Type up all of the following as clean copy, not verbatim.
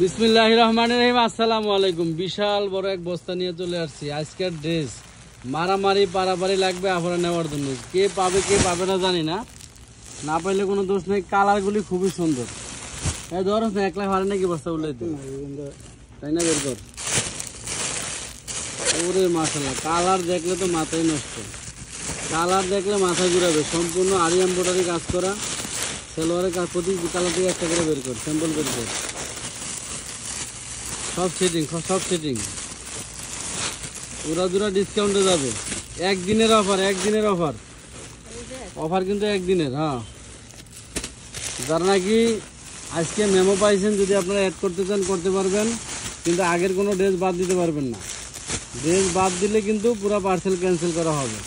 বিসমিল্লাহির রহমানির রহিম। আসসালামু আলাইকুম। বিশাল বড় এক বস্তা নিয়ে চলে আসছি। আজকের ড্রেস মারামারি পারাপারি লাগবে আপনারা নেওয়ার জন্য। কে পাবে কে পাবে না জানি না, না পাইলে কোনো দোষ নেই। কালারগুলি খুবই সুন্দর। এই ধরো না, একলা হারে নাকি বস্তা উল্লাইতে, তাই না? বের কর। ওরে মাশাআল্লাহ, কালার দেখলে তো মাথায় নষ্ট, কালার দেখলে মাথায় ঘুরাবে। সম্পূর্ণ আরি এমব্রয়ডারি কাজ করা, সেলোয়ারের কাজ। প্রতি কালার থেকে একটা করে বের কর, স্যাম্পল বের কর। সব সেটিং ওরা দুরা ডিসকাউন্টে যাবে। একদিনের অফার, একদিনের অফার কিন্তু একদিনের। হ্যাঁ, যারা নাকি আজকে মেমো পাইছেন, যদি আপনারা অ্যাড করতে চান করতে পারবেন, কিন্তু আগের কোনো ড্রেস বাদ দিতে পারবেন না। ড্রেস বাদ দিলে কিন্তু পুরো পার্সেল ক্যান্সেল করা হবে,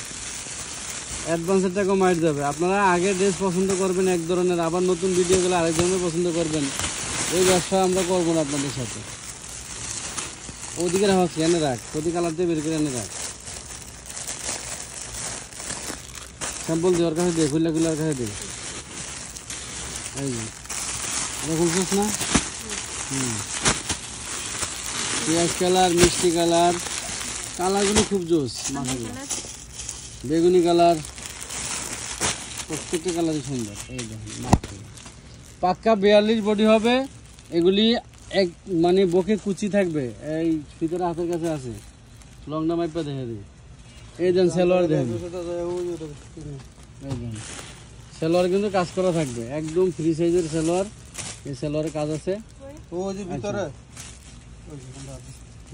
অ্যাডভান্সের টাকা মাইট যাবে। আপনারা আগে ড্রেস পছন্দ করবেন এক ধরনের, আবার নতুন ভিডিও গেলে আরেক ধরনের পছন্দ করবেন। এই ব্যবসা আমরা করবো না আপনাদের সাথে। ওদিকে রাখছি, এনে রাখ, প্রতি কালার দিয়ে বের করে এনে রাখ। স্যাম্পল দিয়ে ওর কাছে দিয়ে, খুললে ওর কাছে দিয়ে। এই যে খুলছিস না? পেঁয়াজ কালার, মিষ্টি কালার, কালারগুলো খুব জোস। বেগুনি কালার, প্রত্যেকটা কালারই সুন্দর। এই দেখুন, পাক্কা 42 বডি হবে এগুলি। এক মানে বকে কুচি থাকবে, এই ভিতরে হাতের কাছে আছে। লংটা মাইপা দেখে দিই। এই দেন সেলোয়ার দেখেন, সেলোয়ার কিন্তু কাজ করা থাকবে, একদম ফ্রি সাইজের সেলোয়ার। এই সেলোয়ারের কাজ আছে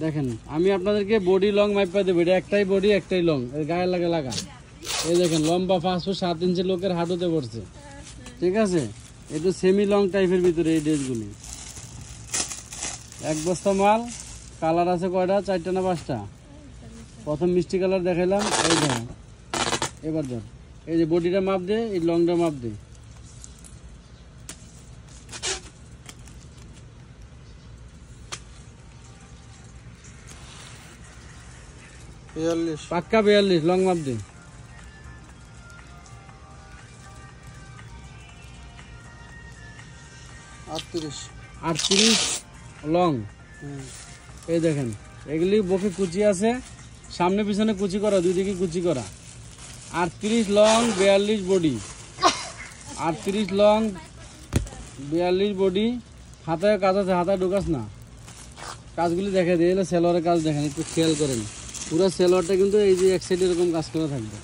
দেখেন। আমি আপনাদেরকে বডি লং মাইপা দেবো। এটা একটাই বডি একটাই লং, গায়ে লাগা। এই দেখেন, লম্বা 5 ফুট 7 ইঞ্চি লোকের হাঁটুতে পড়ছে, ঠিক আছে? একটু সেমি লং টাইপের ভিতরে এই ড্রেসগুলি। এক বস্তা মাল। কালার আছে কয়টা? 4টা না 5টা? প্রথম মিষ্টি কালার দেখাইলাম, এই দেখেন। এবার ধর, এই যে বডিটা মাপ দে, এই লংটা মাপ দে। পাক্কা 42 লং মাপ দে। 38 লং। এই দেখেন, এগুলি বকে কুচি আছে, সামনে পিছনে কুচি করা, দুই দিকে কুচি করা। 38 লং 42 বডি, 38 লং 42 বডি। হাতায় কাজ আছে, হাতায় ঢোকাস না। কাজগুলি দেখে দিয়ে এলে সেলোয়ারের কাজ দেখেন, একটু খেয়াল করেন। পুরো সেলোয়ারটা কিন্তু এই যে এক সাইডে এরকম কাজ করা থাকবে।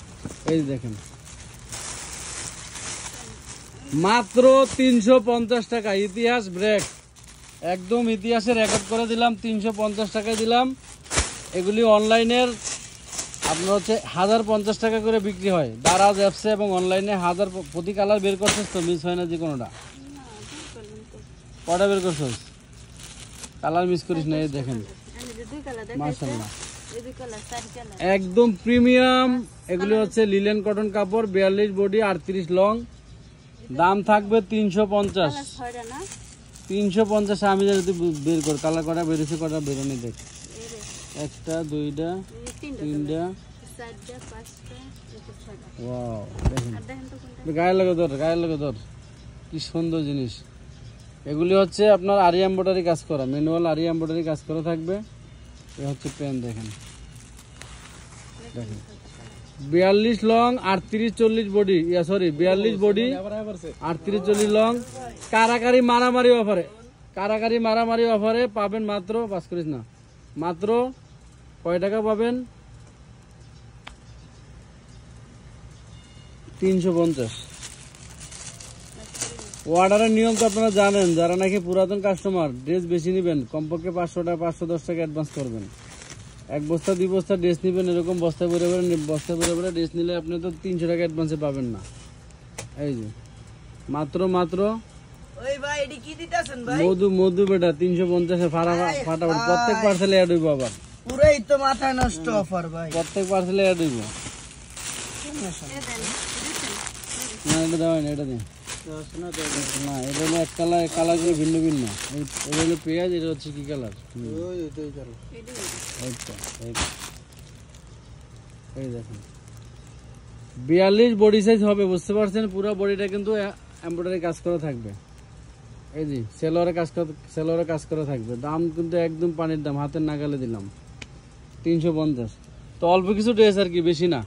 এই যে দেখেন, মাত্র 350 টাকা। ইতিহাস ব্রেক, একদম ইতিহাসে রেকর্ড করে দিলাম। 350 টাকায় দিলাম। এগুলি অনলাইনের আপনার হচ্ছে 1050 টাকা করে বিক্রি হয়। দারাজ অ্যাপসে এবং অনলাইনে 1000 প্রতি কালার বের করছিস তো, মিস হয় না যে কোনোটা? কটা বের করছিস? কালার মিস করিস না। এই দেখেন মাশাআল্লাহ, একদম প্রিমিয়াম। এগুলি হচ্ছে লিলেন কটন কাপড়, 42 বডি 38 লং। দাম থাকবে 350। 350। আমি যদি বের কর, কালার কটা বেরোছে, কটা বেরোনি দেখ। 1টা 2টা 3টা, ওয়াও দেখেন। গায়ে লাগে ধর, কি সুন্দর জিনিস। এগুলি হচ্ছে আপনার আরি এমব্রয়ডারি কাজ করা, ম্যানুয়াল আরি এমব্রয়ডারি কাজ করা থাকবে। এ হচ্ছে পেন দেখেন, 42 long 38-40 body, sorry 42 body 38-40 long. কারাকারি মারামারি অফারে পাবেন মাত্র, বাস করিস না, মাত্র কয় টাকা পাবেন? 350। অর্ডারের নিয়ম তো আপনারা জানেন। যারা নাকি পুরাতন কাস্টমার, ড্রেস বেশি নেবেন, কমপক্ষে 500 টাকা 510 টাকা অ্যাডভান্স করবেন। 1 বস্তা 2 বস্তা ড্রেস নেবেন, এরকম বস্তা ভরে ভরে ড্রেস নিলে আপনি তো 300 টাকা অ্যাডভান্সে পাবেন না। এই যে মাত্র মধু বেটা 350 ফাটাফাট। প্রত্যেক পার্সেলে অ্যাড হইব, আবার পুরাই তো মাথায় নষ্ট অফার ভাই। প্রত্যেক পার্সেলে অ্যাড হইব। না এটা দেওয়া না, এটা দিন না, এটা হলো এক কালার, কালারগুলো ভিন্ন ভিন্ন। এটা হলো পেঁয়াজ, এটা হচ্ছে কি কালার? এই দেখেন, 42 বডি সাইজ হবে, বুঝতে পারছেন? পুরো বডিটা কিন্তু এমব্রয়ডারি কাজ করা থাকবে। এই জি সেলোয়ারে কাজ করা থাকবে। দাম কিন্তু একদম পানির দাম, হাতের নাগালে দিলাম 350। তো অল্প কিছু ড্রেস আর কি, বেশি না।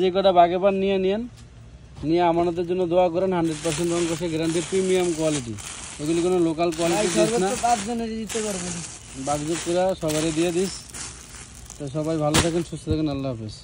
যে কটা বাগে পান নিয়ে আমাদের জন্য দোয়া করেন। 100% রং কষে গ্যারান্টি, প্রিমিয়াম কোয়ালিটি, এগুলি কোনো লোকাল কোয়ালিটি ড্রেস না। 5 জনের দিতে পারবো। বাগজুক করে সবারই দিয়ে দিস। তো সবাই ভালো থাকেন, সুস্থ থাকেন, আল্লাহ হাফেজ।